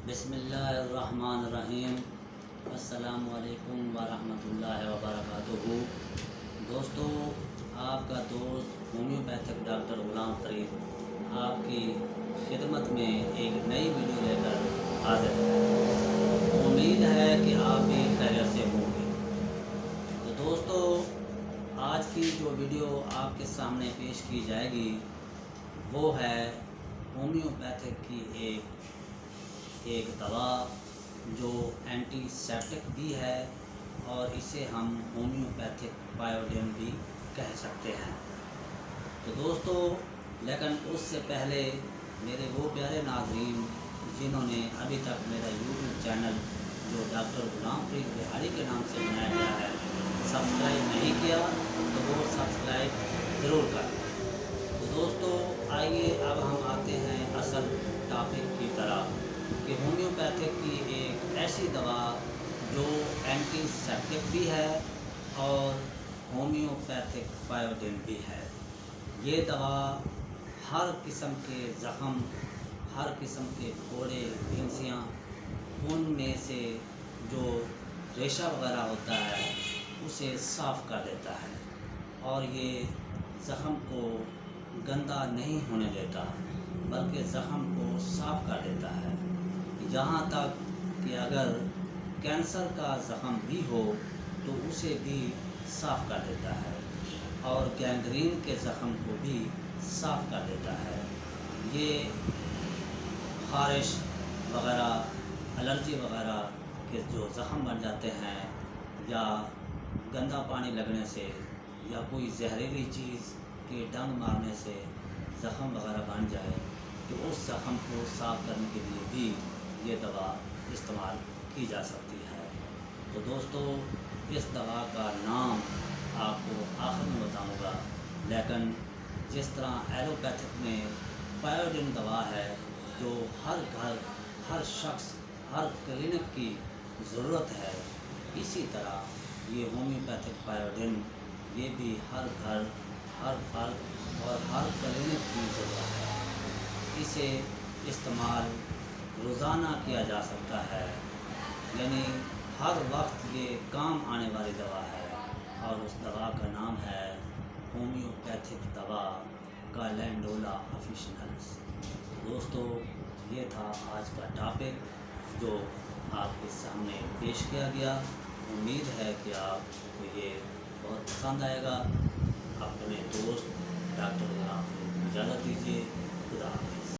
बिस्मिल्लाहिर्रहमानिर्रहीम। अस्सलामु अलैकुम वरहमतुल्लाहि वबरकातुहू। दोस्तों, आपका दोस्त होम्योपैथिक डॉक्टर ग़ुलाम फ़रीद आपकी खिदमत में एक नई वीडियो लेकर हाजिर है। उम्मीद है कि आप भी खैरियत से होंगे। तो दोस्तों, आज की जो वीडियो आपके सामने पेश की जाएगी वो है होम्योपैथिक की एक दवा जो एंटीसेप्टिक भी है और इसे हम होम्योपैथिक बायोडिन भी कह सकते हैं। तो दोस्तों, लेकिन उससे पहले मेरे वो प्यारे नाज़रीन जिन्होंने अभी तक मेरा यूट्यूब चैनल जो डॉक्टर ग़ुलाम फ़रीद बिहारी के नाम से बनाया गया है सब्सक्राइब नहीं किया तो वो सब्सक्राइब ज़रूर करें। तो दोस्तों, आइए अब हम आते हैं असल टॉपिक की तरफ कि होम्योपैथिक की एक ऐसी दवा जो एंटीसेप्टिक भी है और होम्योपैथिक बायोडिन भी है। ये दवा हर किस्म के ज़ख़म, हर किस्म के फोड़े, फिंसियाँ, उनमें से जो रेशा वगैरह होता है उसे साफ़ कर देता है और ये ज़ख़म को गंदा नहीं होने देता बल्कि ज़ख़म को साफ़ कर देता है। यहाँ तक कि अगर कैंसर का ज़ख़म भी हो तो उसे भी साफ़ कर देता है और गैंग्रीन के ज़ख़म को भी साफ़ कर देता है। ये ख़ारिश वग़ैरह, एलर्जी वग़ैरह के जो ज़ख़म बन जाते हैं या गंदा पानी लगने से या कोई जहरीली चीज़ के डंग मारने से ज़ख़म वग़ैरह बन जाए तो उस ज़ख़म को साफ़ करने के लिए भी ये दवा इस्तेमाल की जा सकती है। तो दोस्तों, इस दवा का नाम आपको आखिर में बताऊंगा, लेकिन जिस तरह एलोपैथिक में बायोडिन दवा है जो हर घर, हर शख्स, हर क्लिनिक की ज़रूरत है, इसी तरह ये होम्योपैथिक बायोडिन ये भी हर घर, हर फर्द और हर क्लिनिक की ज़रूरत है। इसे इस्तेमाल रोज़ाना किया जा सकता है, यानी हर वक्त ये काम आने वाली दवा है और उस दवा का नाम है होम्योपैथिक दवा कैलेंडोला ऑफिशिनल्स। दोस्तों, ये था आज का टॉपिक जो आपके सामने पेश किया गया। उम्मीद है कि आपको ये बहुत पसंद आएगा। अपने दोस्त डॉक्टर ग़ुलाम फ़रीद को इजाज़त दीजिए। खुदा हाफ़िज़।